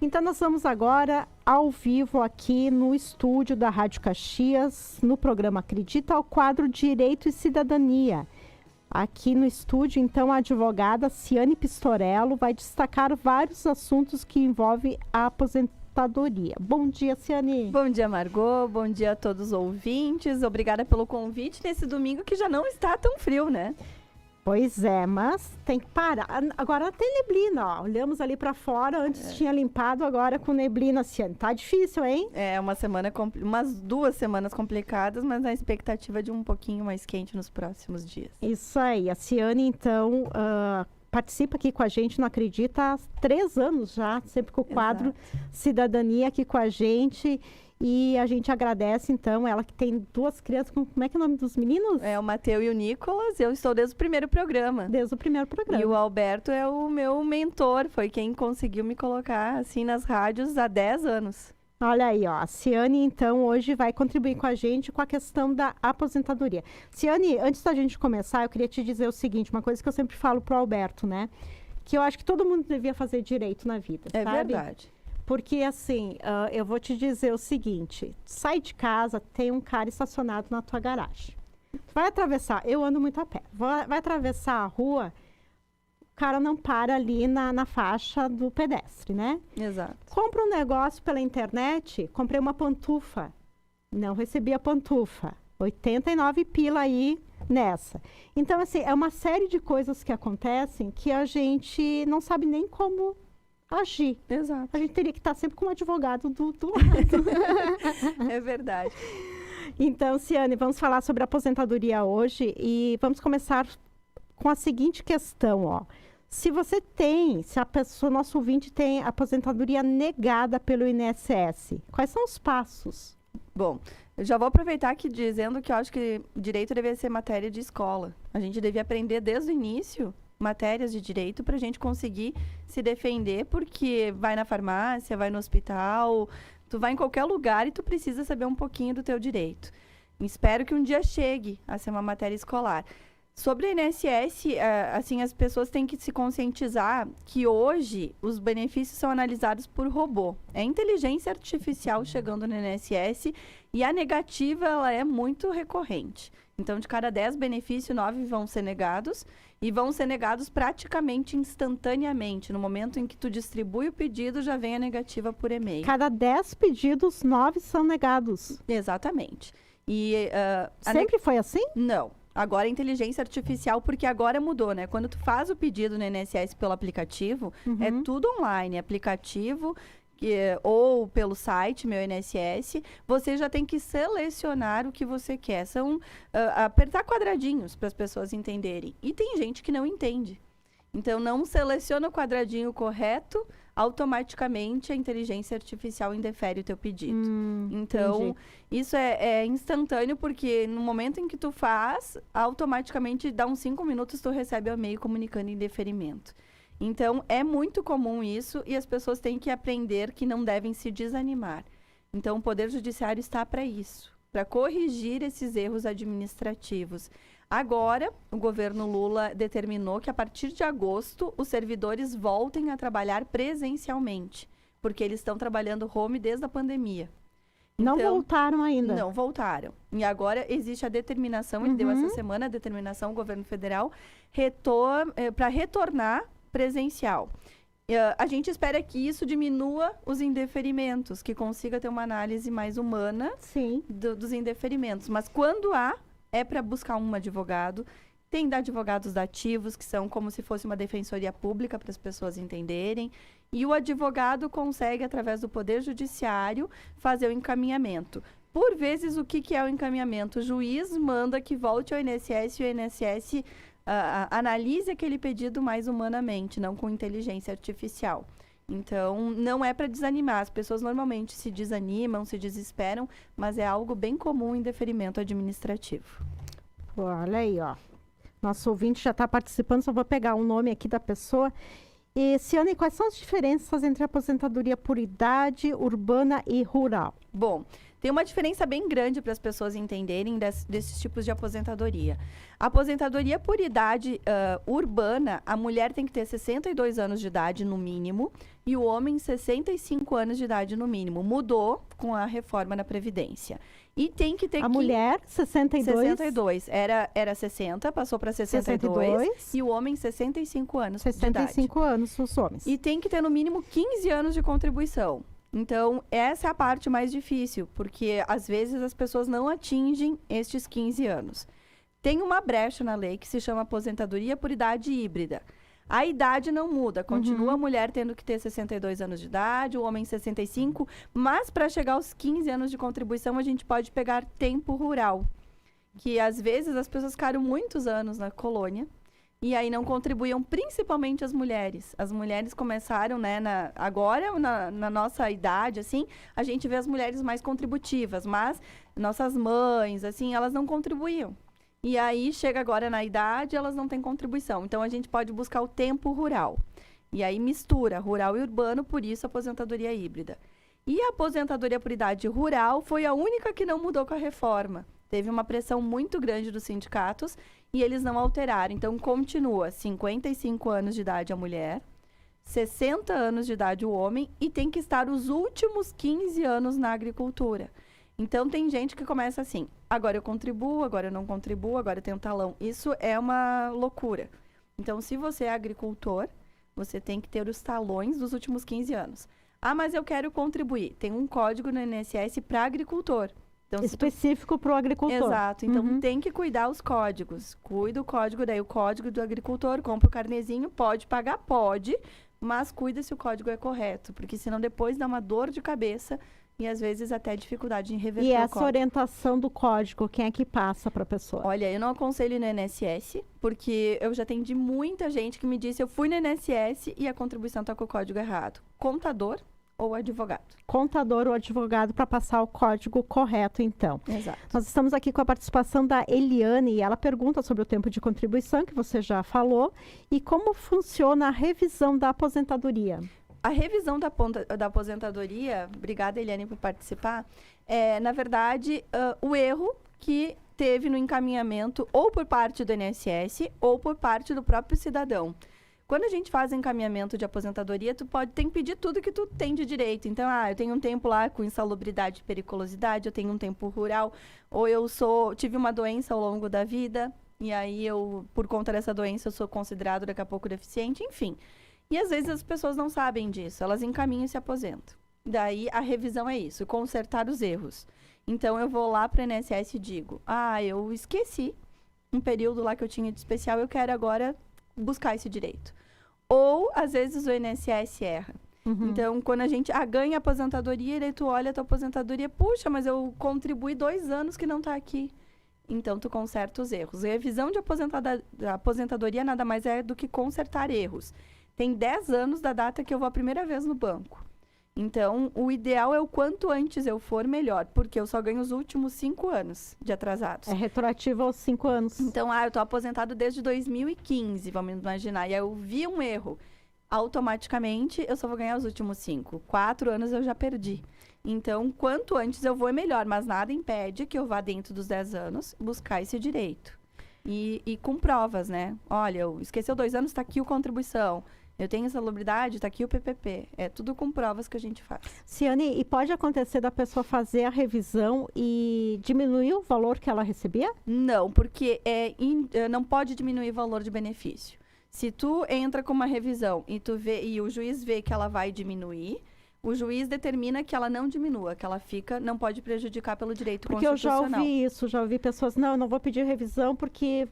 Então, nós vamos agora ao vivo aqui no estúdio da Rádio Caxias, no programa Acredita, ao quadro Direito e Cidadania. Aqui no estúdio, então, a advogada Ciane Pistorello vai destacar vários assuntos que envolvem a aposentadoria. Bom dia, Ciane. Bom dia, Margot. Bom dia a todos os ouvintes. Obrigada pelo convite nesse domingo que já não está tão frio, né? Pois é, mas tem que parar. Agora tem neblina, ó. Olhamos ali para fora, antes tinha limpado, agora com neblina, Ciane. Tá difícil, hein? É umas 2 semanas complicadas, mas a expectativa é de um pouquinho mais quente nos próximos dias. Isso aí. A Ciane, então, participa aqui com a gente, não acredita, há 3 anos já, sempre com o quadro Exato. Cidadania aqui com a gente. E a gente agradece, então, ela que tem 2 crianças. Como é que é o nome dos meninos? É o Mateu e o Nicolas. Eu estou desde o primeiro programa. Desde o primeiro programa. E o Alberto é o meu mentor. Foi quem conseguiu me colocar assim nas rádios há 10 anos. Olha aí, ó. A Ciane, então, hoje vai contribuir com a gente com a questão da aposentadoria. Ciane, antes da gente começar, eu queria te dizer o seguinte, uma coisa que eu sempre falo pro Alberto, né? Que eu acho que todo mundo devia fazer direito na vida, É sabe? verdade. Porque, assim, eu vou te dizer o seguinte, sai de casa, tem um cara estacionado na tua garagem. Vai atravessar, eu ando muito a pé, vai atravessar a rua, o cara não para ali na faixa do pedestre, né? Exato. Compra um negócio pela internet, comprei uma pantufa, não recebi a pantufa, 89 pila aí nessa. Então, assim, é uma série de coisas que acontecem que a gente não sabe nem como agir. Exato. A gente teria que estar sempre com um advogado do lado. É verdade. Então, Ciane, vamos falar sobre aposentadoria hoje e vamos começar com a seguinte questão, ó. Se a pessoa, nosso ouvinte tem aposentadoria negada pelo INSS, quais são os passos? Bom, eu já vou aproveitar aqui dizendo que eu acho que direito deveria ser matéria de escola. A gente devia aprender desde o início matérias de direito para a gente conseguir se defender, porque vai na farmácia, vai no hospital, tu vai em qualquer lugar e tu precisa saber um pouquinho do teu direito. Espero que um dia chegue a ser uma matéria escolar. Sobre o INSS, assim, as pessoas têm que se conscientizar que hoje os benefícios são analisados por robô. É inteligência artificial chegando no INSS e a negativa ela é muito recorrente. Então, de cada 10 benefícios, 9 vão ser negados e vão ser negados praticamente instantaneamente. No momento em que tu distribui o pedido, já vem a negativa por e-mail. Cada 10 pedidos, 9 são negados. Exatamente. E, sempre foi assim? Não. Agora é inteligência artificial, porque agora mudou, né? Quando tu faz o pedido no INSS pelo aplicativo, é tudo online. Aplicativo ou pelo site, meu INSS, você já tem que selecionar o que você quer. São apertar quadradinhos para as pessoas entenderem. E tem gente que não entende. Então, não seleciona o quadradinho correto, automaticamente a inteligência artificial indefere o teu pedido. Então, entendi. isso é instantâneo, porque no momento em que tu faz, automaticamente dá uns 5 minutos, tu recebe o e-mail comunicando indeferimento. Então, é muito comum isso e as pessoas têm que aprender que não devem se desanimar. Então, o Poder Judiciário está para isso, para corrigir esses erros administrativos. Agora, o governo Lula determinou que a partir de agosto, os servidores voltem a trabalhar presencialmente, porque eles estão trabalhando home desde a pandemia. Não Então, voltaram ainda? Não voltaram. E agora existe a determinação, ele deu essa semana a determinação, o governo federal, para retornar presencial. A gente espera que isso diminua os indeferimentos, que consiga ter uma análise mais humana dos indeferimentos. Mas quando é para buscar um advogado. Tem advogados dativos, que são como se fosse uma defensoria pública, para as pessoas entenderem. E o advogado consegue, através do Poder Judiciário, fazer o encaminhamento. Por vezes, o que é o encaminhamento? O juiz manda que volte ao INSS e o INSS analise aquele pedido mais humanamente, não com inteligência artificial. Então, não é para desanimar. As pessoas normalmente se desanimam, se desesperam, mas é algo bem comum em deferimento administrativo. Olha aí, ó. Nosso ouvinte já está participando, só vou pegar o nome aqui da pessoa. E, Ciane, quais são as diferenças entre aposentadoria por idade, urbana e rural? Bom, tem uma diferença bem grande para as pessoas entenderem desses tipos de aposentadoria. A aposentadoria por idade urbana, a mulher tem que ter 62 anos de idade, no mínimo, e o homem 65 anos de idade no mínimo. Mudou com a reforma na Previdência. E tem que ter a mulher, 62. Era 60, passou para 62. E o homem, 65 anos de idade. 65 anos os homens. E tem que ter no mínimo 15 anos de contribuição. Então, essa é a parte mais difícil, porque às vezes as pessoas não atingem estes 15 anos. Tem uma brecha na lei que se chama aposentadoria por idade híbrida. A idade não muda, continua a mulher tendo que ter 62 anos de idade, o homem 65, mas para chegar aos 15 anos de contribuição, a gente pode pegar tempo rural, que às vezes as pessoas ficaram muitos anos na colônia e aí não contribuíam, principalmente as mulheres. As mulheres começaram, né, agora, na nossa idade, assim, a gente vê as mulheres mais contributivas, mas nossas mães, assim, elas não contribuíam. E aí, chega agora na idade, elas não têm contribuição. Então, a gente pode buscar o tempo rural. E aí, mistura rural e urbano, por isso, a aposentadoria híbrida. E a aposentadoria por idade rural foi a única que não mudou com a reforma. Teve uma pressão muito grande dos sindicatos e eles não alteraram. Então, continua 55 anos de idade a mulher, 60 anos de idade o homem e tem que estar os últimos 15 anos na agricultura. Então, tem gente que começa assim, agora eu contribuo, agora eu não contribuo, agora eu tenho talão. Isso é uma loucura. Então, se você é agricultor, você tem que ter os talões dos últimos 15 anos. Ah, mas eu quero contribuir. Tem um código no INSS para agricultor. Então, específico para o agricultor. Exato. Então, tem que cuidar os códigos. Cuida o código, daí o código do agricultor, compra o carnezinho, pode pagar, pode, mas cuida se o código é correto, porque senão depois dá uma dor de cabeça e às vezes até dificuldade em reverter o código. E essa orientação do código, quem é que passa para a pessoa? Olha, eu não aconselho no INSS, porque eu já atendi muita gente que me disse, eu fui no INSS e a contribuição está com o código errado. Contador ou advogado. Contador ou advogado para passar o código correto, então. Exato. Nós estamos aqui com a participação da Eliane e ela pergunta sobre o tempo de contribuição, que você já falou, e como funciona a revisão da aposentadoria. A revisão da aposentadoria, obrigada, Eliane, por participar, é, na verdade, o erro que teve no encaminhamento ou por parte do INSS ou por parte do próprio cidadão. Quando a gente faz encaminhamento de aposentadoria, tem que pedir tudo que tu tem de direito. Então, eu tenho um tempo lá com insalubridade e periculosidade, eu tenho um tempo rural, ou tive uma doença ao longo da vida, e aí por conta dessa doença, eu sou considerado daqui a pouco deficiente, enfim. E às vezes as pessoas não sabem disso, elas encaminham e se aposentam. Daí a revisão é isso, consertar os erros. Então eu vou lá para o INSS e digo, eu esqueci um período lá que eu tinha de especial, eu quero agora buscar esse direito. Ou às vezes o INSS erra. Então quando a gente ganha aposentadoria, e daí tu olha a tua aposentadoria, puxa, mas eu contribuí 2 anos que não está aqui. Então tu conserta os erros. A revisão de aposentadoria nada mais é do que consertar erros. Tem 10 anos da data que eu vou a primeira vez no banco. Então, o ideal é o quanto antes eu for, melhor. Porque eu só ganho os últimos 5 anos de atrasados. É retroativo aos 5 anos. Então, eu estou aposentado desde 2015, vamos imaginar. E aí eu vi um erro. Automaticamente, eu só vou ganhar os últimos 5. 4 anos eu já perdi. Então, quanto antes eu vou, é melhor. Mas nada impede que eu vá dentro dos 10 anos buscar esse direito. E com provas, né? Olha, eu esqueceu 2 anos, está aqui a contribuição. Eu tenho insalubridade, está aqui o PPP. É tudo com provas que a gente faz. Ciane, e pode acontecer da pessoa fazer a revisão e diminuir o valor que ela recebia? Não, porque não pode diminuir o valor de benefício. Se tu entra com uma revisão e o juiz vê que ela vai diminuir, o juiz determina que ela não diminua, que ela não pode prejudicar pelo direito constitucional. Porque eu já ouvi isso, já ouvi pessoas, eu não vou pedir revisão porque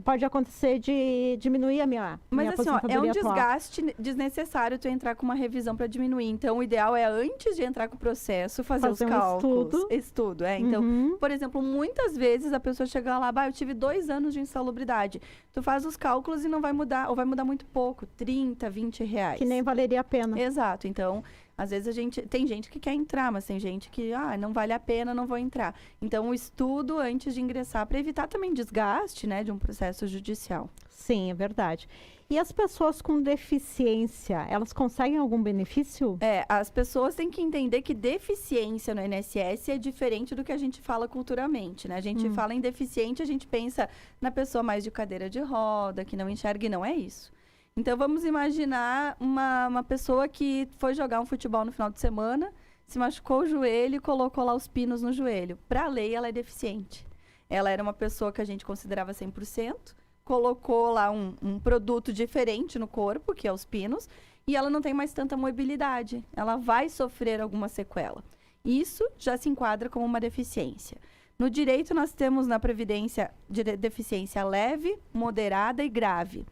pode acontecer de diminuir a minha aposentadoria é um atual. Desgaste desnecessário tu entrar com uma revisão para diminuir. Então, o ideal é, antes de entrar com o processo, fazer os cálculos. Estudo, Então, por exemplo, muitas vezes a pessoa chega lá, eu tive 2 anos de insalubridade. Tu faz os cálculos e não vai mudar, ou vai mudar muito pouco, 30, 20 reais. Que nem valeria a pena. Exato, então... Às vezes tem gente que quer entrar, mas tem gente que, não vale a pena, não vou entrar. Então, o estudo antes de ingressar, para evitar também desgaste, né, de um processo judicial. Sim, é verdade. E as pessoas com deficiência, elas conseguem algum benefício? As pessoas têm que entender que deficiência no INSS é diferente do que a gente fala culturalmente, né? A gente fala em deficiente, a gente pensa na pessoa mais de cadeira de roda, que não enxerga, e não é isso. Então, vamos imaginar uma pessoa que foi jogar um futebol no final de semana, se machucou o joelho e colocou lá os pinos no joelho. Para a lei, ela é deficiente. Ela era uma pessoa que a gente considerava 100%, colocou lá um produto diferente no corpo, que é os pinos, e ela não tem mais tanta mobilidade. Ela vai sofrer alguma sequela. Isso já se enquadra como uma deficiência. No direito, nós temos na Previdência deficiência leve, moderada e grave.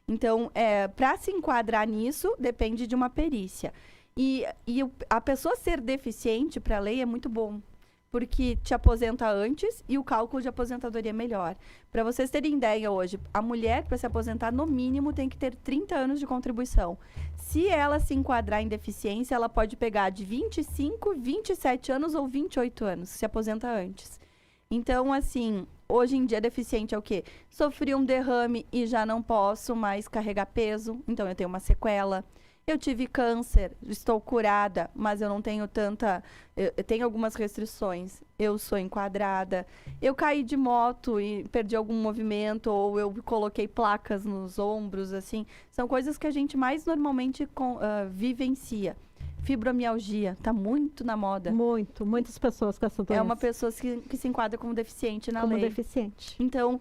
Então, para se enquadrar nisso, depende de uma perícia. E a pessoa ser deficiente para a lei é muito bom, porque te aposenta antes e o cálculo de aposentadoria é melhor. Para vocês terem ideia hoje, a mulher, para se aposentar, no mínimo, tem que ter 30 anos de contribuição. Se ela se enquadrar em deficiência, ela pode pegar de 25, 27 anos ou 28 anos, se aposenta antes. Então, assim, hoje em dia, deficiente é o quê? Sofri um derrame e já não posso mais carregar peso, então eu tenho uma sequela. Eu tive câncer, estou curada, mas eu não tenho tanta... Eu tenho algumas restrições. Eu sou enquadrada. Eu caí de moto e perdi algum movimento, ou eu coloquei placas nos ombros, assim. São coisas que a gente mais normalmente vivencia. Fibromialgia, está muito na moda. Muitas pessoas com essa doença. É uma pessoa que se enquadra como deficiente na lei. Como deficiente. Então,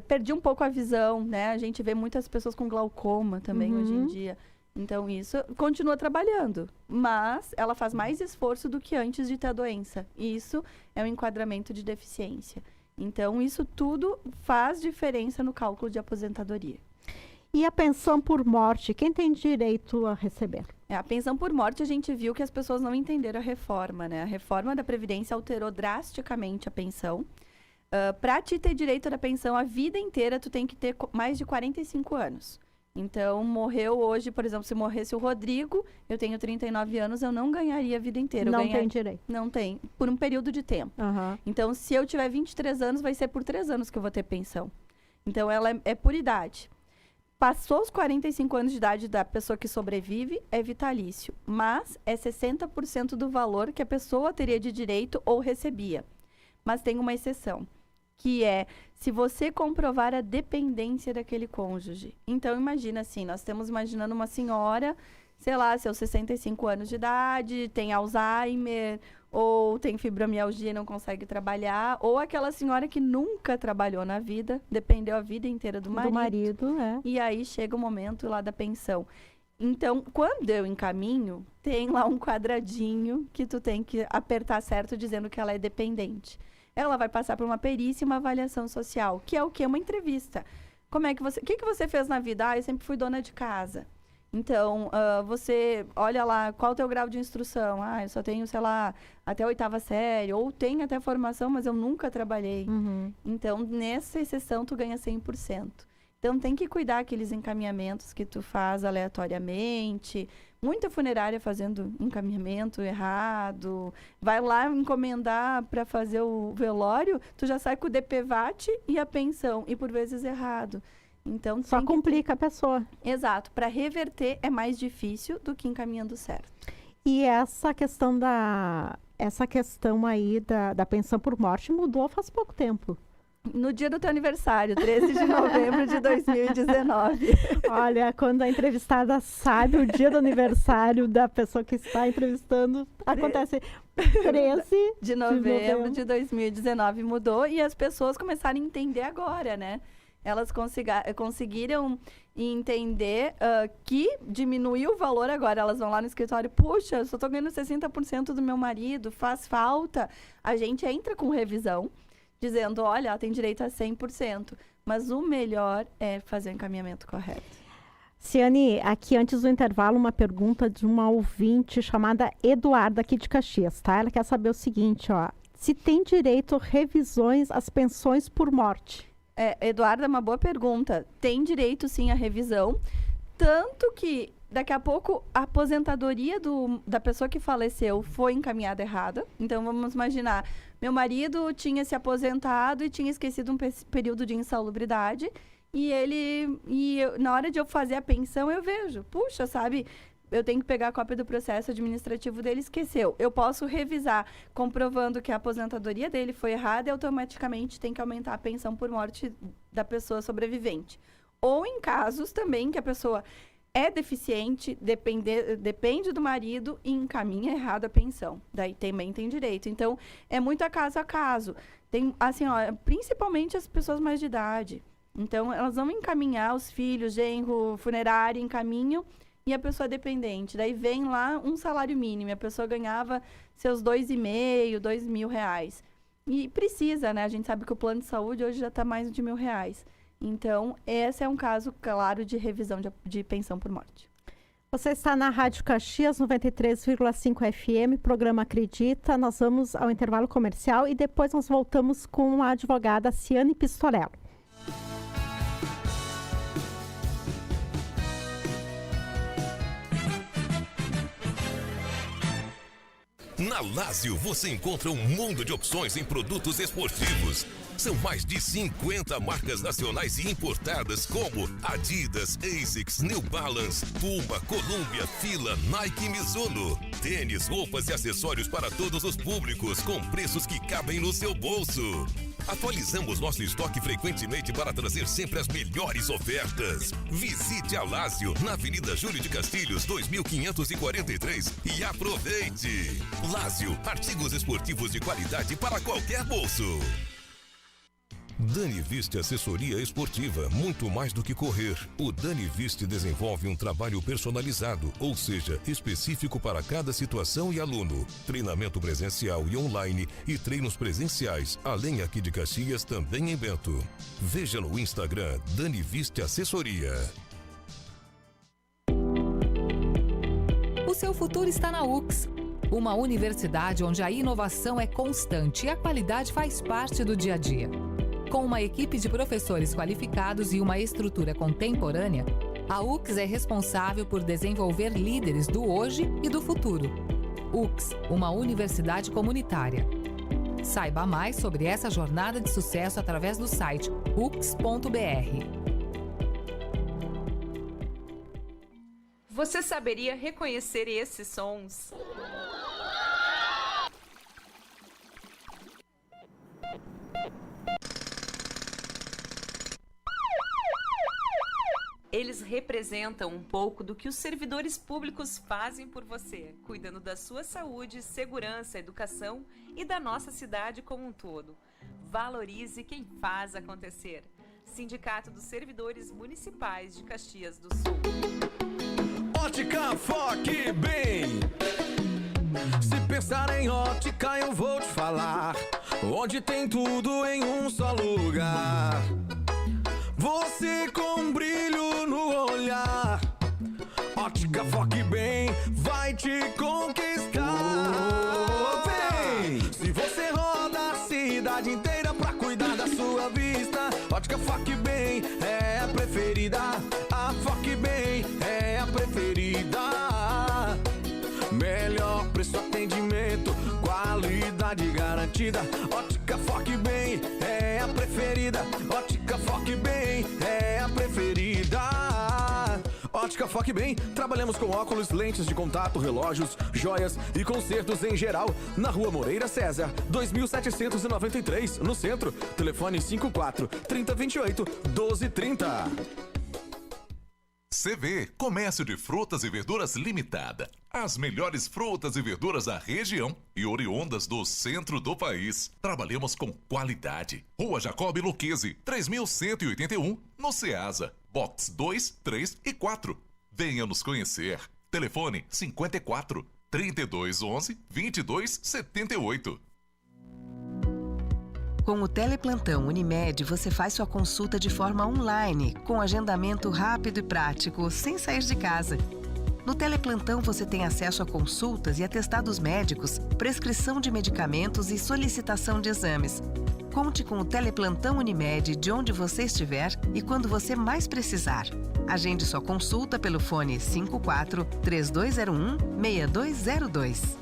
perdi um pouco a visão, né? A gente vê muitas pessoas com glaucoma também hoje em dia. Então, isso continua trabalhando, mas ela faz mais esforço do que antes de ter a doença. E isso é um enquadramento de deficiência. Então, isso tudo faz diferença no cálculo de aposentadoria. E a pensão por morte, quem tem direito a receber? A pensão por morte, a gente viu que as pessoas não entenderam a reforma, né? A reforma da Previdência alterou drasticamente a pensão. Para te ter direito da pensão a vida inteira, tu tem que ter mais de 45 anos. Então, morreu hoje, por exemplo, se morresse o Rodrigo, eu tenho 39 anos, eu não ganharia a vida inteira. Não tem direito. Não tem, por um período de tempo. Então, se eu tiver 23 anos, vai ser por 3 anos que eu vou ter pensão. Então, ela é por idade. Passou os 45 anos de idade da pessoa que sobrevive, é vitalício. Mas é 60% do valor que a pessoa teria de direito ou recebia. Mas tem uma exceção, que é se você comprovar a dependência daquele cônjuge. Então, imagina assim, nós estamos imaginando uma senhora, sei lá, seus 65 anos de idade, tem Alzheimer, ou tem fibromialgia e não consegue trabalhar, ou aquela senhora que nunca trabalhou na vida, dependeu a vida inteira do marido. Do marido, E aí chega o momento lá da pensão. Então, quando eu encaminho, tem lá um quadradinho que tu tem que apertar certo dizendo que ela é dependente. Ela vai passar por uma perícia e uma avaliação social, que é o quê? Uma entrevista. Como é que você... O que você fez na vida? Eu sempre fui dona de casa. Então, você olha lá, qual o teu grau de instrução? Eu só tenho, sei lá, até a 8ª série, ou tenho até formação, mas eu nunca trabalhei. Então, nessa exceção, tu ganha 100%. Então, tem que cuidar aqueles encaminhamentos que tu faz aleatoriamente. Muita funerária fazendo encaminhamento errado. Vai lá encomendar para fazer o velório, tu já sai com o DPVAT e a pensão, e por vezes errado. Então, só complica a pessoa. Exato. Para reverter é mais difícil do que encaminhando certo. E essa questão aí da pensão por morte mudou faz pouco tempo. No dia do teu aniversário, 13 de novembro de 2019. Olha, quando a entrevistada sabe o dia do aniversário da pessoa que está entrevistando, acontece 13 de novembro de 2019 mudou e as pessoas começaram a entender agora, né? Elas conseguiram entender que diminuiu o valor agora. Elas vão lá no escritório, puxa, eu só estou ganhando 60% do meu marido, faz falta. A gente entra com revisão, dizendo, olha, ela tem direito a 100%. Mas o melhor é fazer o encaminhamento correto. Ciane, aqui antes do intervalo, uma pergunta de uma ouvinte chamada Eduarda, aqui de Caxias, tá? Ela quer saber o seguinte, ó. Se tem direito a revisões às pensões por morte? Eduarda, é uma boa pergunta. Tem direito, sim, à revisão. Tanto que, daqui a pouco, a aposentadoria da pessoa que faleceu foi encaminhada errada. Então, vamos imaginar, meu marido tinha se aposentado e tinha esquecido um período de insalubridade. Na hora de eu fazer a pensão, eu vejo, puxa, sabe... Eu tenho que pegar a cópia do processo administrativo dele, esqueceu. Eu posso revisar, comprovando que a aposentadoria dele foi errada e automaticamente tem que aumentar a pensão por morte da pessoa sobrevivente. ou em casos também que a pessoa é deficiente, depende do marido e encaminha errado a pensão. Daí também tem direito. Então, é muito a caso. Tem, assim, principalmente as pessoas mais de idade. Então, elas vão encaminhar os filhos, genro, funerário, encaminham, e a pessoa é dependente. Daí vem lá um salário mínimo, a pessoa ganhava seus R$2.500, R$2.000. E precisa, né? A gente sabe que o plano de saúde hoje já está mais de R$1.000. Então, esse é um caso, claro, de revisão de pensão por morte. Você está na Rádio Caxias 93,5 FM, programa Acredita. Nós vamos ao intervalo comercial e depois nós voltamos com a advogada Ciane Pistorello. Na Lazio você encontra um mundo de opções em produtos esportivos. São mais de 50 marcas nacionais e importadas como Adidas, ASICS, New Balance, Puma, Columbia, Fila, Nike e Mizuno. Tênis, roupas e acessórios para todos os públicos com preços que cabem no seu bolso. Atualizamos nosso estoque frequentemente para trazer sempre as melhores ofertas. Visite a Lazio na Avenida Júlio de Castilhos, 2543 e aproveite. Lazio, artigos esportivos de qualidade para qualquer bolso. Dani Viste Assessoria Esportiva, muito mais do que correr. O Dani Viste desenvolve um trabalho personalizado, ou seja, específico para cada situação e aluno. Treinamento presencial e online e treinos presenciais, além aqui de Caxias, também em Bento. Veja no Instagram Dani Viste Assessoria. O seu futuro está na UX, uma universidade onde a inovação é constante e a qualidade faz parte do dia a dia. Com uma equipe de professores qualificados e uma estrutura contemporânea, a UX é responsável por desenvolver líderes do hoje e do futuro. UX, uma universidade comunitária. Saiba mais sobre essa jornada de sucesso através do site ux.br. Você saberia reconhecer esses sons? Eles representam um pouco do que os servidores públicos fazem por você, cuidando da sua saúde, segurança, educação e da nossa cidade como um todo. Valorize quem faz acontecer. Sindicato dos Servidores Municipais de Caxias do Sul. Ótica Foque Bem. Se pensar em ótica, eu vou te falar. Onde tem tudo em um só lugar. Você com brilho no olhar. Ótica Foque Bem vai te conquistar. Vem! Se você roda a cidade inteira pra cuidar da sua vista, Ótica Foque Bem é a preferida. A Foque Bem é a preferida. Melhor preço, atendimento, qualidade garantida. Ótica Foque Bem é a preferida. Ótica Foque Bem é a preferida. Ótica Foque Bem, trabalhamos com óculos, lentes de contato, relógios, joias e consertos em geral. Na Rua Moreira César, 2793, no centro. Telefone 54 3028 1230. CV, Comércio de Frutas e Verduras Limitada. As melhores frutas e verduras da região e oriundas do centro do país. Trabalhamos com qualidade. Rua Jacob Luquezzi, 3181, no Ceasa. Box 2, 3 e 4. Venha nos conhecer. Telefone 54 3211 2278. Com o Teleplantão Unimed, você faz sua consulta de forma online, com agendamento rápido e prático, sem sair de casa. No Teleplantão você tem acesso a consultas e atestados médicos, prescrição de medicamentos e solicitação de exames. Conte com o Teleplantão Unimed de onde você estiver e quando você mais precisar. Agende sua consulta pelo fone 54 3201 6202.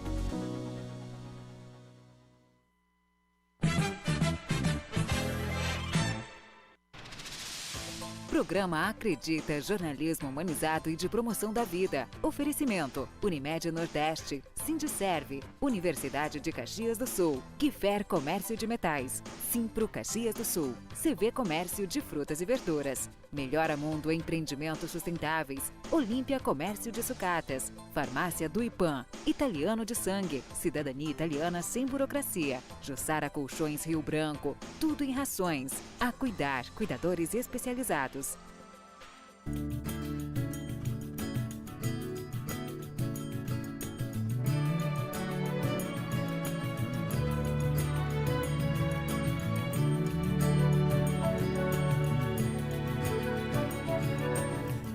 Programa Acredita, jornalismo humanizado e de promoção da vida. Oferecimento: Unimed Nordeste, Sindiserve, Universidade de Caxias do Sul, Quifer Comércio de Metais, Simpro Caxias do Sul, CV Comércio de Frutas e Verduras. Melhora Mundo Empreendimentos Sustentáveis, Olímpia Comércio de Sucatas, Farmácia do Ipan, Italiano de Sangue, Cidadania Italiana Sem Burocracia, Jussara Colchões Rio Branco, tudo em rações. A Cuidar, cuidadores especializados.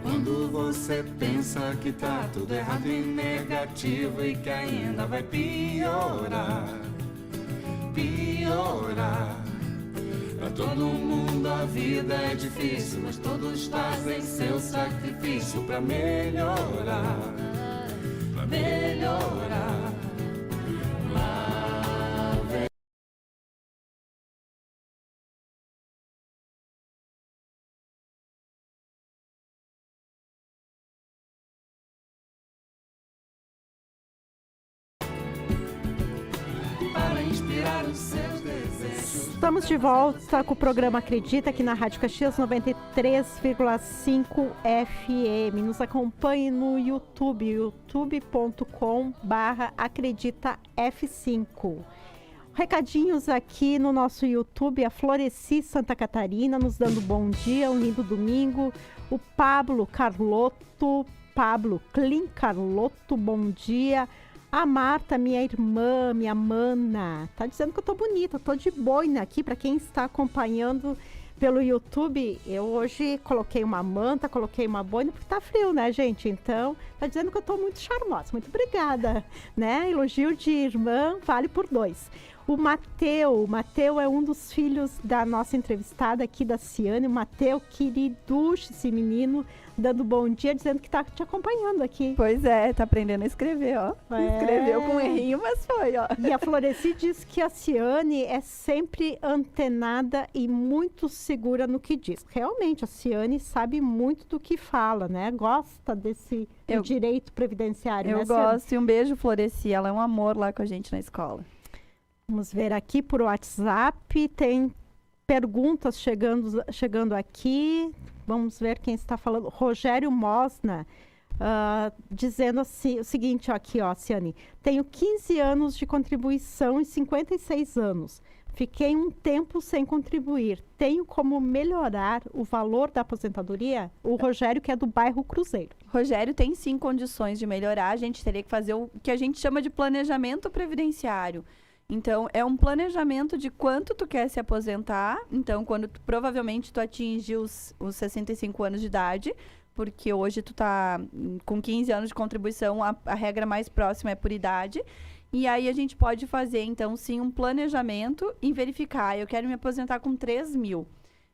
Quando você pensa que tá tudo errado e negativo e que ainda vai piorar, piorar. Pra todo mundo a vida é difícil, mas todos fazem seu sacrifício pra melhorar, pra melhorar. Lá vem. Para inspirar os seus desejos. Estamos de volta com o programa Acredita aqui na Rádio Caxias 93,5 FM. Nos acompanhe no YouTube, youtube.com/acreditaf5. Recadinhos aqui no nosso YouTube, a Floreci Santa Catarina nos dando bom dia, um lindo domingo. O Pablo Clean Carlotto, bom dia. A Marta, minha irmã, minha mana, tá dizendo que eu tô bonita, eu tô de boina aqui. Para quem está acompanhando pelo YouTube, eu hoje coloquei uma manta, coloquei uma boina, porque tá frio, né, gente? Então, tá dizendo que eu tô muito charmosa. Muito obrigada, né? Elogio de irmã vale por 2. O Mateu é um dos filhos da nossa entrevistada aqui, da Ciane. O Mateu, queriducho, esse menino, dando bom dia, dizendo que tá te acompanhando aqui. Pois é, tá aprendendo a escrever, ó. Escreveu com um errinho, mas foi, ó. E a Floreci diz que a Ciane é sempre antenada e muito segura no que diz. Realmente, a Ciane sabe muito do que fala, né? Gosta desse direito previdenciário, né, Eu gosto, e um beijo, Floreci. Ela é um amor lá com a gente na escola. Vamos ver aqui por WhatsApp, tem perguntas chegando aqui. Vamos ver quem está falando. Rogério Mosna, dizendo assim, o seguinte, ó, aqui, ó, Ciane. Tenho 15 anos de contribuição e 56 anos. Fiquei um tempo sem contribuir. Tenho como melhorar o valor da aposentadoria? O Rogério, que é do bairro Cruzeiro. Rogério tem sim condições de melhorar. A gente teria que fazer o que a gente chama de planejamento previdenciário. Então, é um planejamento de quanto tu quer se aposentar. Então, quando provavelmente tu atingir os 65 anos de idade, porque hoje tu tá com 15 anos de contribuição, a regra mais próxima é por idade. E aí a gente pode fazer, então, sim, um planejamento e verificar. Eu quero me aposentar com 3 mil.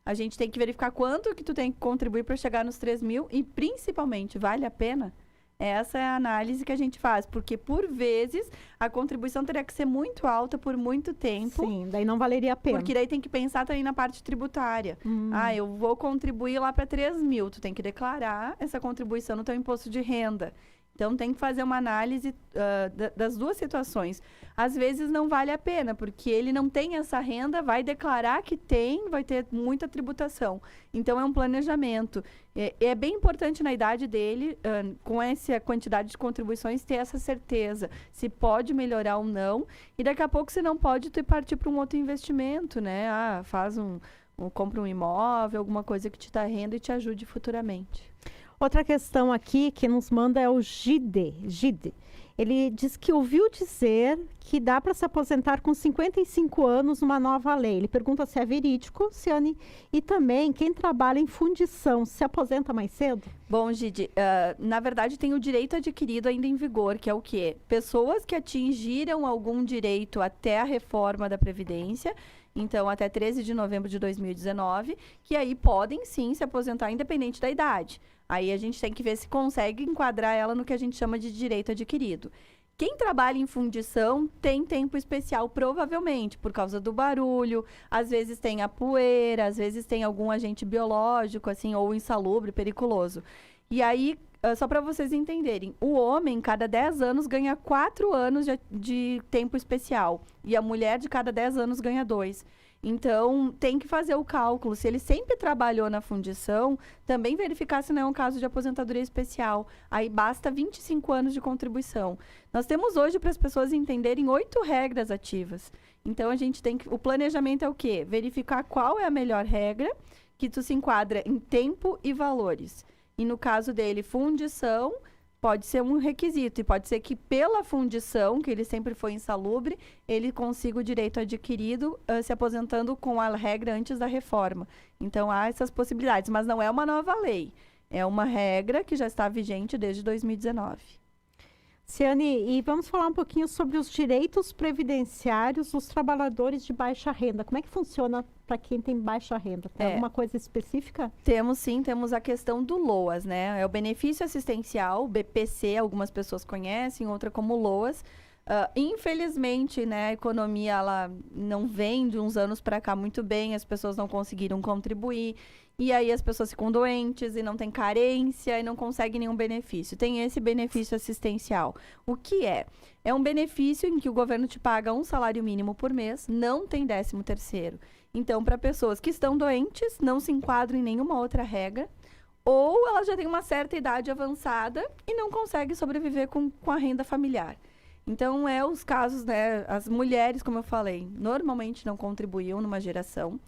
A gente tem que verificar quanto que tu tem que contribuir para chegar nos 3 mil e, principalmente, vale a pena? Essa é a análise que a gente faz, porque, por vezes, a contribuição teria que ser muito alta por muito tempo. Sim, daí não valeria a pena. Porque daí tem que pensar também na parte tributária. Eu vou contribuir lá para 3 mil. Tu tem que declarar essa contribuição no teu imposto de renda. Então, tem que fazer uma análise das duas situações. Às vezes, não vale a pena, porque ele não tem essa renda, vai declarar que tem, vai ter muita tributação. Então, é um planejamento. É bem importante na idade dele, com essa quantidade de contribuições, ter essa certeza se pode melhorar ou não. E daqui a pouco, se não pode, tu partir para um outro investimento, né? Compra um imóvel, alguma coisa que te dá renda e te ajude futuramente. Outra questão aqui que nos manda é o Gide. Ele diz que ouviu dizer que dá para se aposentar com 55 anos numa nova lei. Ele pergunta se é verídico, Ciane, e também quem trabalha em fundição se aposenta mais cedo? Bom, Gide, na verdade tem o direito adquirido ainda em vigor, que é o quê? Pessoas que atingiram algum direito até a reforma da Previdência, então até 13 de novembro de 2019, que aí podem sim se aposentar independente da idade. Aí a gente tem que ver se consegue enquadrar ela no que a gente chama de direito adquirido. Quem trabalha em fundição tem tempo especial, provavelmente, por causa do barulho, às vezes tem a poeira, às vezes tem algum agente biológico, assim, ou insalubre, periculoso. E aí, só para vocês entenderem, o homem, cada 10 anos, ganha 4 anos de tempo especial. E a mulher, de cada 10 anos, ganha 2. Então, tem que fazer o cálculo. Se ele sempre trabalhou na fundição, também verificar se não é um caso de aposentadoria especial. Aí basta 25 anos de contribuição. Nós temos hoje, para as pessoas entenderem, 8 regras ativas. Então, a gente tem que... O planejamento é o quê? Verificar qual é a melhor regra, que tu se enquadra em tempo e valores. E no caso dele, fundição... Pode ser um requisito, e pode ser que pela fundição, que ele sempre foi insalubre, ele consiga o direito adquirido se aposentando com a regra antes da reforma. Então, há essas possibilidades, mas não é uma nova lei. É uma regra que já está vigente desde 2019. Ciane, e vamos falar um pouquinho sobre os direitos previdenciários dos trabalhadores de baixa renda. Como é que funciona para quem tem baixa renda? Tem alguma coisa específica? Temos sim, temos a questão do LOAS, né? É o benefício assistencial, BPC, algumas pessoas conhecem, outra como LOAS. Infelizmente, né, a economia ela não vem de uns anos para cá muito bem, as pessoas não conseguiram contribuir, e aí as pessoas ficam doentes e não tem carência e não conseguem nenhum benefício. Tem esse benefício assistencial. O que é? É um benefício em que o governo te paga um salário mínimo por mês, não tem 13º. Então, para pessoas que estão doentes, não se enquadram em nenhuma outra regra, ou elas já têm uma certa idade avançada e não conseguem sobreviver com a renda familiar. Então, os casos, né, as mulheres, como eu falei, normalmente não contribuíam numa geração.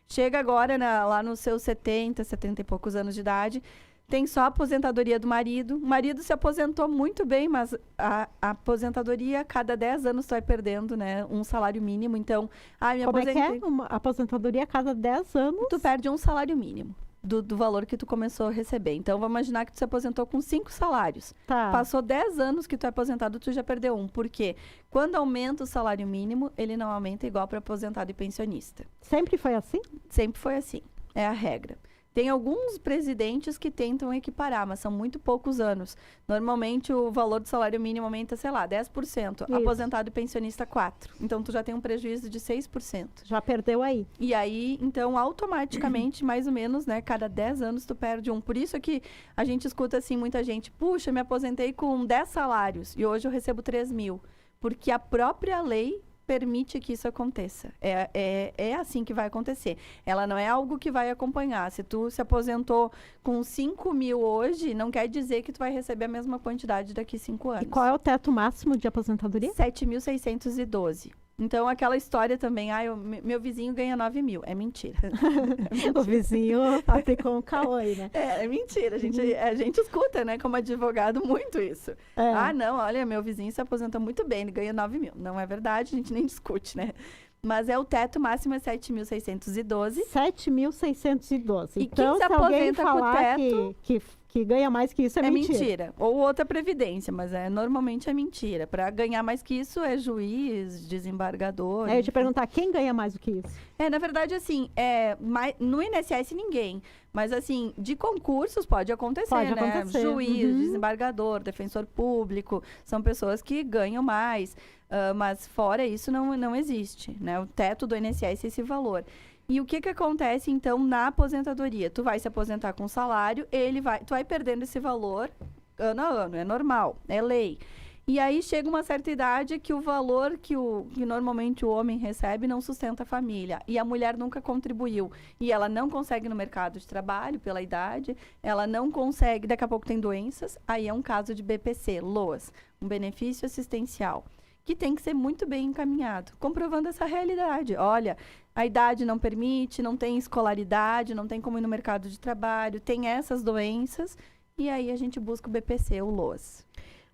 Chega agora lá nos seus 70 e poucos anos de idade, tem só a aposentadoria do marido. O marido se aposentou muito bem, mas a aposentadoria, a cada 10 anos, tu vai perdendo, né, um salário mínimo. Então, me Como aposentei. é que é? Uma aposentadoria a cada 10 anos? Tu perde um salário mínimo do valor que tu começou a receber. Então, vamos imaginar que tu se aposentou com 5 salários. Tá. Passou 10 anos que tu é aposentado, tu já perdeu um. Por quê? Quando aumenta o salário mínimo, ele não aumenta igual para aposentado e pensionista. Sempre foi assim? Sempre foi assim. É a regra. Tem alguns presidentes que tentam equiparar, mas são muito poucos anos. Normalmente, o valor do salário mínimo aumenta, sei lá, 10%. Isso. Aposentado e pensionista, 4%. Então, tu já tem um prejuízo de 6%. Já perdeu aí. E aí, então, automaticamente, mais ou menos, né, cada 10 anos tu perde um. Por isso que a gente escuta, assim, muita gente, puxa, me aposentei com 10 salários e hoje eu recebo 3 mil. Porque a própria lei permite que isso aconteça. É assim que vai acontecer. Ela não é algo que vai acompanhar. Se tu se aposentou com 5 mil hoje, não quer dizer que tu vai receber a mesma quantidade daqui a 5 anos. E qual é o teto máximo de aposentadoria? 7.612. Então, aquela história também, meu vizinho ganha 9 mil. É mentira. O vizinho aplicou um caô aí, né? É mentira. A gente escuta, né, como advogado, muito isso. Não, olha, meu vizinho se aposentou muito bem, ele ganha 9 mil. Não é verdade, a gente nem discute, né? Mas o teto máximo é 7.612. 7.612. E então, quem se se alguém aposenta com falar teto... que ganha mais que isso, é mentira. Ou outra previdência, mas normalmente é mentira. Para ganhar mais que isso é juiz, desembargador. Eu ia te perguntar, quem ganha mais do que isso? Na verdade, assim, no INSS ninguém. Mas, assim, de concursos pode acontecer, né? Acontecer. Juiz, desembargador, defensor público, são pessoas que ganham mais. Mas fora isso não existe, né? O teto do INSS é esse valor. E o que acontece, então, na aposentadoria? Tu vai se aposentar com salário, tu vai perdendo esse valor ano a ano, é normal, é lei. E aí chega uma certa idade que o valor que normalmente o homem recebe não sustenta a família. E a mulher nunca contribuiu. E ela não consegue no mercado de trabalho pela idade, ela não consegue, daqui a pouco tem doenças, aí é um caso de BPC, LOAS, um benefício assistencial, que tem que ser muito bem encaminhado, comprovando essa realidade. Olha, a idade não permite, não tem escolaridade, não tem como ir no mercado de trabalho, tem essas doenças, e aí a gente busca o BPC, o LOAS.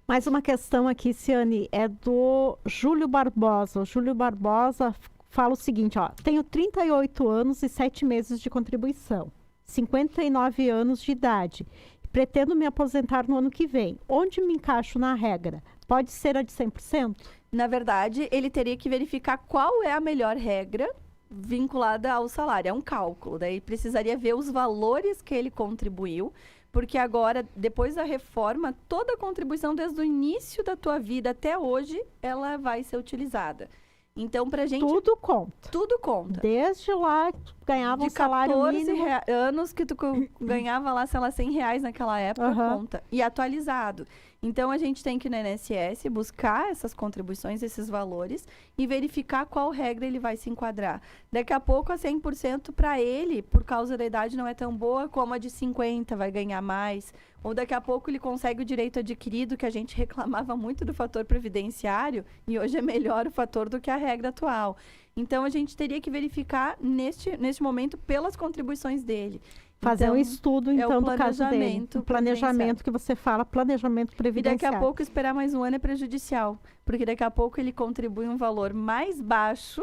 Mais uma questão aqui, Ciane, é do Júlio Barbosa. O Júlio Barbosa fala o seguinte, tenho 38 anos e 7 meses de contribuição, 59 anos de idade, pretendo me aposentar no ano que vem. Onde me encaixo na regra? Pode ser a de 100%? Na verdade, ele teria que verificar qual é a melhor regra vinculada ao salário. É um cálculo, daí precisaria ver os valores que ele contribuiu, porque agora, depois da reforma, toda a contribuição desde o início da tua vida até hoje, ela vai ser utilizada. Então, pra gente... Tudo conta. Tudo conta. Desde lá, tu ganhava um salário mínimo. De anos que tu ganhava lá, sei lá, R$100 naquela época, conta. E atualizado. Então, a gente tem que ir no INSS buscar essas contribuições, esses valores e verificar qual regra ele vai se enquadrar. Daqui a pouco, a 100% para ele, por causa da idade, não é tão boa como a de 50, vai ganhar mais. Ou daqui a pouco ele consegue o direito adquirido, que a gente reclamava muito do fator previdenciário, e hoje é melhor o fator do que a regra atual. Então, a gente teria que verificar neste momento pelas contribuições dele. Fazer então, um estudo, então, do caso dele. O planejamento que você fala, planejamento previdenciário. E daqui a pouco esperar mais um ano é prejudicial, porque daqui a pouco ele contribui um valor mais baixo,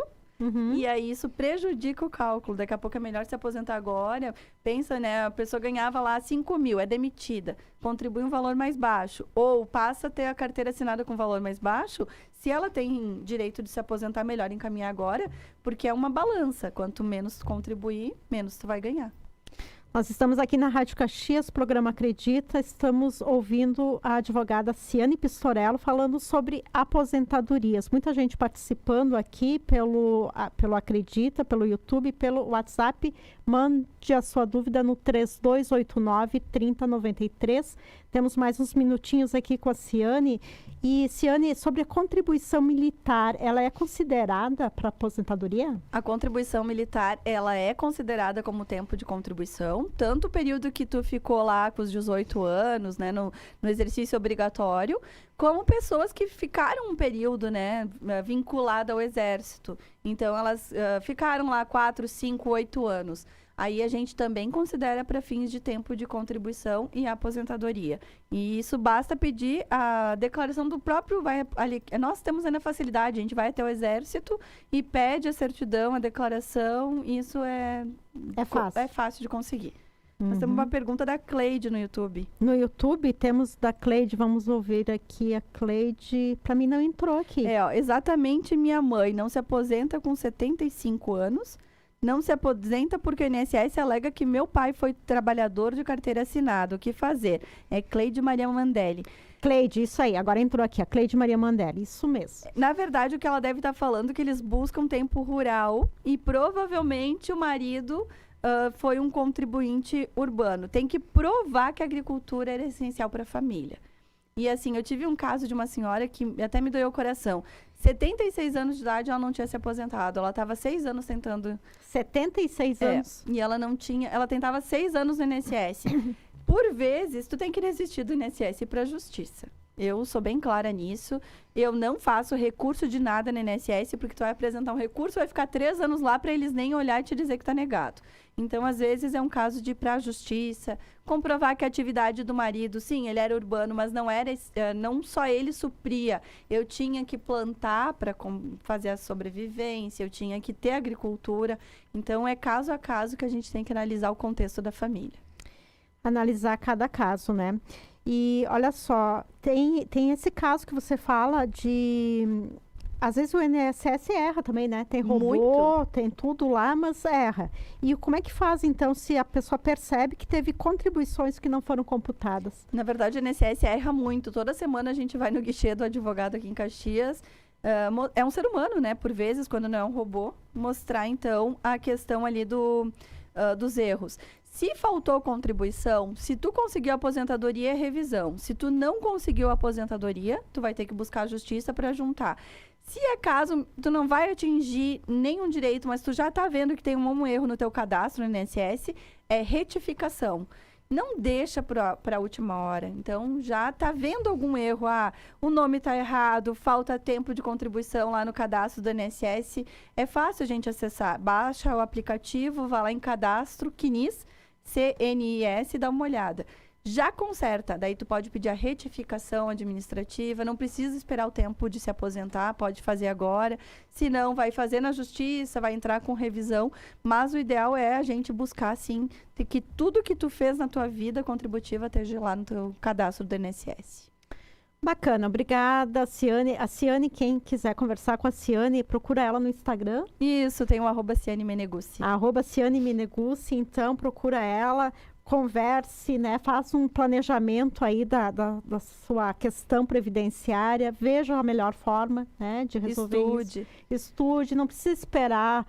e aí isso prejudica o cálculo. Daqui a pouco é melhor se aposentar agora. Pensa, né? A pessoa ganhava lá 5 mil, é demitida, contribui um valor mais baixo. Ou passa a ter a carteira assinada com valor mais baixo. Se ela tem direito de se aposentar, melhor encaminhar agora, porque é uma balança. Quanto menos tu contribuir, menos tu vai ganhar. Nós estamos aqui na Rádio Caxias, programa Acredita, estamos ouvindo a advogada Ciane Pistorello falando sobre aposentadorias. Muita gente participando aqui pelo Acredita, pelo YouTube, pelo WhatsApp. Mande a sua dúvida no 3289-3093. Temos mais uns minutinhos aqui com a Ciane. E, Ciane, sobre a contribuição militar, ela é considerada para aposentadoria? A contribuição militar, ela é considerada como tempo de contribuição, tanto o período que tu ficou lá com os 18 anos, né, no exercício obrigatório, como pessoas que ficaram um período, né, vinculada ao exército. Então, elas ficaram lá 4, 5, 8 anos. Aí a gente também considera para fins de tempo de contribuição e aposentadoria. E isso basta pedir a declaração do próprio... nós temos ainda facilidade, a gente vai até o Exército e pede a certidão, a declaração, e isso é fácil de conseguir. Nós temos uma pergunta da Cleide no YouTube. No YouTube temos da Cleide, vamos ouvir aqui a Cleide. Para mim não entrou aqui. Exatamente, minha mãe não se aposenta com 75 anos... Não se aposenta porque o INSS alega que meu pai foi trabalhador de carteira assinada. O que fazer? É Cleide Maria Mandelli. Cleide, isso aí. Agora entrou aqui, a Cleide Maria Mandelli. Isso mesmo. Na verdade, o que ela deve estar falando é que eles buscam tempo rural e provavelmente o marido foi um contribuinte urbano. Tem que provar que a agricultura era essencial para a família. E assim, eu tive um caso de uma senhora que até me doeu o coração. 76 anos de idade, ela não tinha se aposentado. Ela estava 6 anos tentando... 76 anos? E ela não tinha... Ela tentava 6 anos no INSS. Por vezes, tu tem que desistir do INSS para a justiça. Eu sou bem clara nisso. Eu não faço recurso de nada no INSS, porque tu vai apresentar um recurso, vai ficar 3 anos lá para eles nem olhar e te dizer que está negado. Então, às vezes, é um caso de ir para a justiça, comprovar que a atividade do marido, sim, ele era urbano, mas não só ele supria. Eu tinha que plantar para fazer a sobrevivência, eu tinha que ter agricultura. Então, é caso a caso que a gente tem que analisar o contexto da família. Analisar cada caso, né? E olha só, tem esse caso que você fala de... Às vezes o INSS erra também, né? Tem robô, tem tudo lá, mas erra. E como é que faz, então, se a pessoa percebe que teve contribuições que não foram computadas? Na verdade, o INSS erra muito. Toda semana a gente vai no guichê do advogado aqui em Caxias. É um ser humano, né? Por vezes, quando não é um robô. Mostrar, então, a questão ali dos erros. Se faltou contribuição, se tu conseguiu a aposentadoria, é revisão. Se tu não conseguiu a aposentadoria, tu vai ter que buscar a justiça para juntar. Se acaso tu não vai atingir nenhum direito, mas tu já está vendo que tem um erro no teu cadastro no INSS, é retificação. Não deixa para a última hora. Então, já está vendo algum erro, o nome está errado, falta tempo de contribuição lá no cadastro do INSS. É fácil a gente acessar. Baixa o aplicativo, vai lá em cadastro, CNIS, CNIS, dá uma olhada. Já conserta, daí tu pode pedir a retificação administrativa, não precisa esperar o tempo de se aposentar, pode fazer agora, se não, vai fazer na justiça, vai entrar com revisão, mas o ideal é a gente buscar, sim, que tudo que tu fez na tua vida contributiva esteja lá no teu cadastro do INSS. Bacana, obrigada, Ciane. A Ciane, quem quiser conversar com a Ciane, procura ela no Instagram. Isso, tem o @Ciane Meneguzzi. @Ciane Meneguzzi, então procura ela, converse, né? Faça um planejamento aí da sua questão previdenciária, veja a melhor forma, né, de resolver isso. Estude, não precisa esperar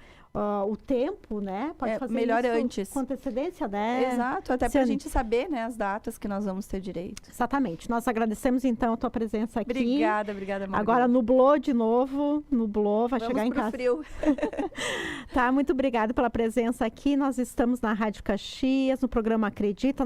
o tempo, né? Pode fazer melhor isso antes. com antecedência, né? Exato, até para a gente saber, né, as datas que nós vamos ter direito. Exatamente. Nós agradecemos, então, a tua presença aqui. Obrigada, Margot. Agora nublou de novo, vai chegar em casa. Frio. Tá, muito obrigada pela presença aqui. Nós estamos na Rádio Caxias, no programa Acredita.